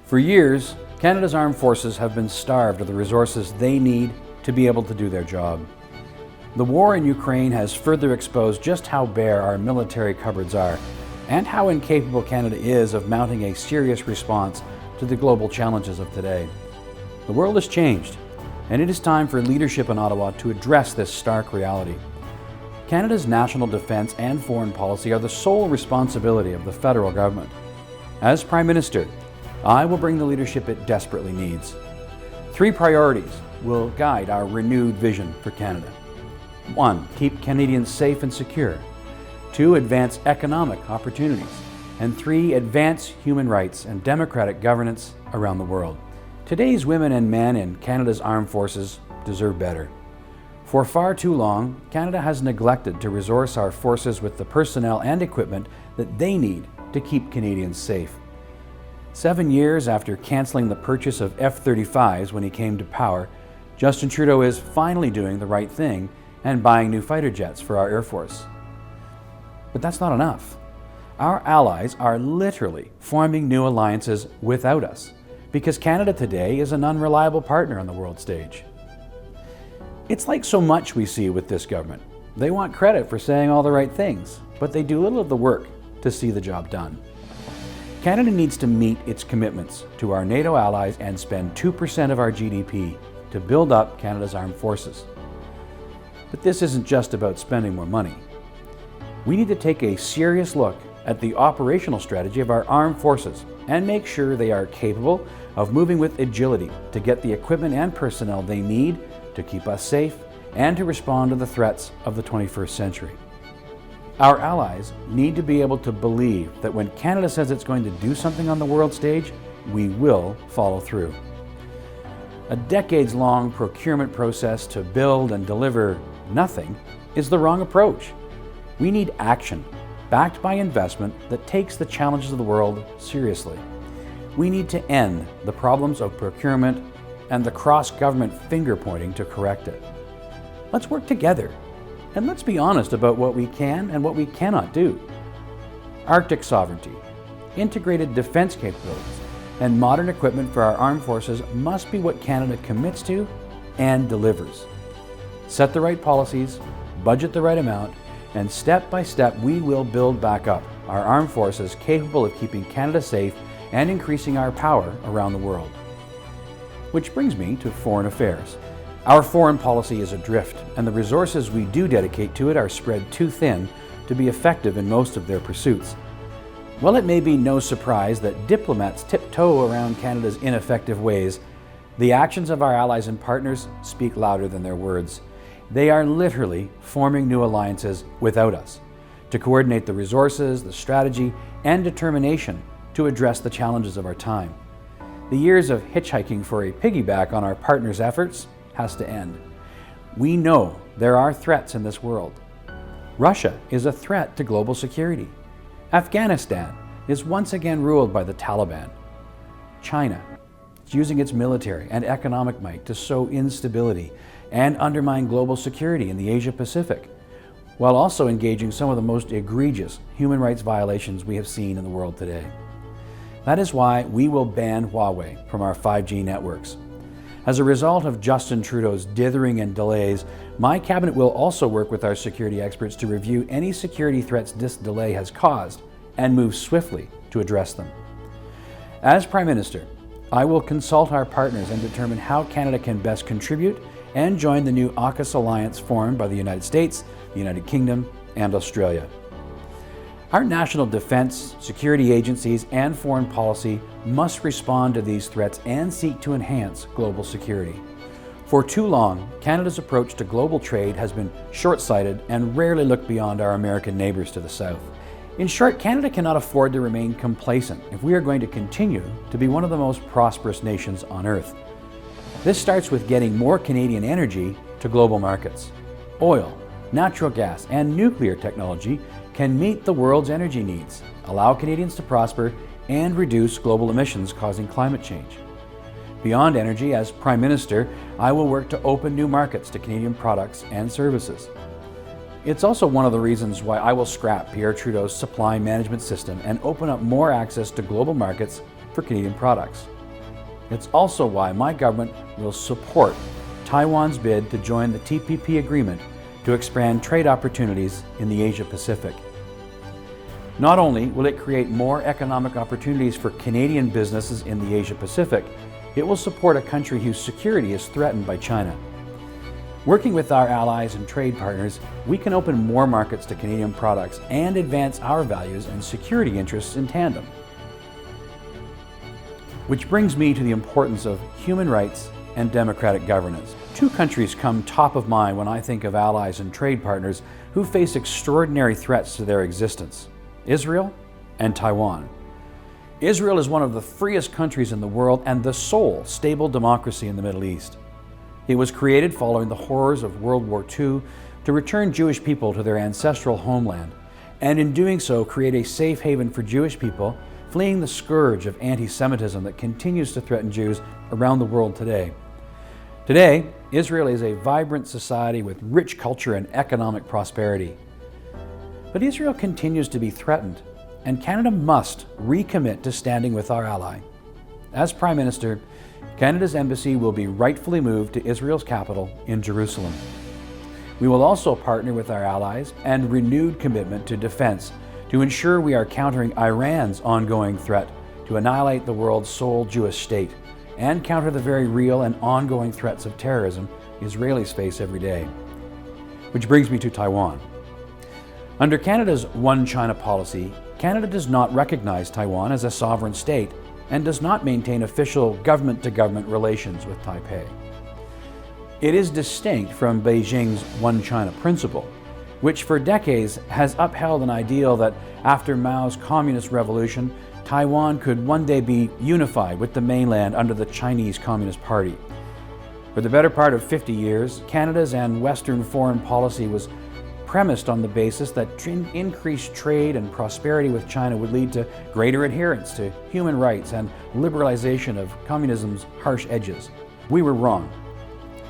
For years, Canada's armed forces have been starved of the resources they need to be able to do their job. The war in Ukraine has further exposed just how bare our military cupboards are and how incapable Canada is of mounting a serious response to the global challenges of today. The world has changed, and it is time for leadership in Ottawa to address this stark reality. Canada's national defence and foreign policy are the sole responsibility of the federal government. As Prime Minister, I will bring the leadership it desperately needs. 3 priorities will guide our renewed vision for Canada. 1. Keep Canadians safe and secure. 2. Advance economic opportunities. And 3. Advance human rights and democratic governance around the world. Today's women and men in Canada's armed forces deserve better. For far too long, Canada has neglected to resource our forces with the personnel and equipment that they need to keep Canadians safe. 7 years after cancelling the purchase of F-35s when he came to power, Justin Trudeau is finally doing the right thing and buying new fighter jets for our Air Force. But that's not enough. Our allies are literally forming new alliances without us, because Canada today is an unreliable partner on the world stage. It's like so much we see with this government. They want credit for saying all the right things, but they do little of the work to see the job done. Canada needs to meet its commitments to our NATO allies and spend 2% of our GDP to build up Canada's armed forces. But this isn't just about spending more money. We need to take a serious look at the operational strategy of our armed forces and make sure they are capable of moving with agility to get the equipment and personnel they need to keep us safe and to respond to the threats of the 21st century. Our allies need to be able to believe that when Canada says it's going to do something on the world stage, we will follow through. A decades-long procurement process to build and deliver nothing is the wrong approach. We need action, backed by investment that takes the challenges of the world seriously. We need to end the problems of procurement and the cross-government finger-pointing to correct it. Let's work together, and let's be honest about what we can and what we cannot do. Arctic sovereignty, integrated defense capabilities, and modern equipment for our armed forces must be what Canada commits to and delivers. Set the right policies, budget the right amount, and step by step we will build back up our armed forces capable of keeping Canada safe and increasing our power around the world. Which brings me to foreign affairs. Our foreign policy is adrift, and the resources we do dedicate to it are spread too thin to be effective in most of their pursuits. While it may be no surprise that diplomats tiptoe around Canada's ineffective ways, the actions of our allies and partners speak louder than their words. They are literally forming new alliances without us to coordinate the resources, the strategy, and determination to address the challenges of our time. The years of hitchhiking for a piggyback on our partners' efforts has to end. We know there are threats in this world. Russia is a threat to global security. Afghanistan is once again ruled by the Taliban. China is using its military and economic might to sow instability and undermine global security in the Asia-Pacific, while also engaging some of the most egregious human rights violations we have seen in the world today. That is why we will ban Huawei from our 5G networks. As a result of Justin Trudeau's dithering and delays, my cabinet will also work with our security experts to review any security threats this delay has caused and move swiftly to address them. As Prime Minister, I will consult our partners and determine how Canada can best contribute and join the new AUKUS alliance formed by the United States, the United Kingdom, and Australia. Our national defense, security agencies, and foreign policy must respond to these threats and seek to enhance global security. For too long, Canada's approach to global trade has been short-sighted and rarely looked beyond our American neighbours to the south. In short, Canada cannot afford to remain complacent if we are going to continue to be one of the most prosperous nations on earth. This starts with getting more Canadian energy to global markets. Oil, natural gas, and nuclear technology can meet the world's energy needs, allow Canadians to prosper, and reduce global emissions causing climate change. Beyond energy, as Prime Minister, I will work to open new markets to Canadian products and services. It's also one of the reasons why I will scrap Pierre Trudeau's supply management system and open up more access to global markets for Canadian products. It's also why my government will support Taiwan's bid to join the TPP agreement to expand trade opportunities in the Asia-Pacific. Not only will it create more economic opportunities for Canadian businesses in the Asia-Pacific, it will support a country whose security is threatened by China. Working with our allies and trade partners, we can open more markets to Canadian products and advance our values and security interests in tandem. Which brings me to the importance of human rights and democratic governance. Two countries come top of mind when I think of allies and trade partners who face extraordinary threats to their existence: Israel and Taiwan. Israel is one of the freest countries in the world and the sole stable democracy in the Middle East. It was created following the horrors of World War II to return Jewish people to their ancestral homeland, and in doing so create a safe haven for Jewish people fleeing the scourge of anti-Semitism that continues to threaten Jews around the world today. Today, Israel is a vibrant society with rich culture and economic prosperity. But Israel continues to be threatened, and Canada must recommit to standing with our ally. As Prime Minister, Canada's embassy will be rightfully moved to Israel's capital in Jerusalem. We will also partner with our allies and renewed commitment to defense to ensure we are countering Iran's ongoing threat to annihilate the world's sole Jewish state and counter the very real and ongoing threats of terrorism Israelis face every day. Which brings me to Taiwan. Under Canada's One China policy, Canada does not recognize Taiwan as a sovereign state and does not maintain official government-to-government relations with Taipei. It is distinct from Beijing's One China principle, which for decades has upheld an ideal that after Mao's communist revolution, Taiwan could one day be unified with the mainland under the Chinese Communist Party. For the better part of 50 years, Canada's and Western foreign policy was premised on the basis that increased trade and prosperity with China would lead to greater adherence to human rights and liberalization of communism's harsh edges. We were wrong.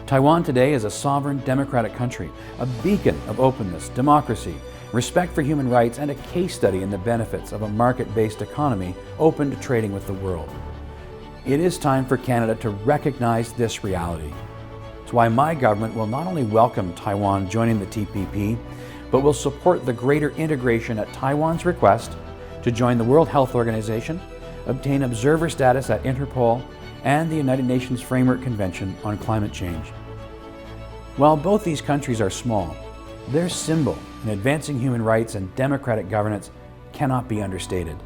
Taiwan today is a sovereign, democratic country, a beacon of openness, democracy, respect for human rights, and a case study in the benefits of a market-based economy open to trading with the world. It is time for Canada to recognize this reality. It's why my government will not only welcome Taiwan joining the TPP, but will support the greater integration at Taiwan's request to join the World Health Organization, obtain observer status at Interpol, and the United Nations Framework Convention on Climate Change. While both these countries are small, their symbol in advancing human rights and democratic governance cannot be understated.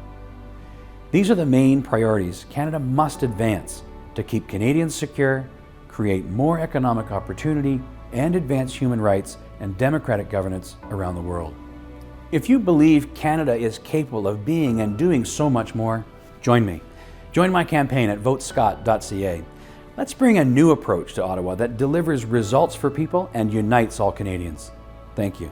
These are the main priorities Canada must advance to keep Canadians secure, create more economic opportunity, and advance human rights and democratic governance around the world. If you believe Canada is capable of being and doing so much more, join me. Join my campaign at VoteScott.ca. Let's bring a new approach to Ottawa that delivers results for people and unites all Canadians. Thank you.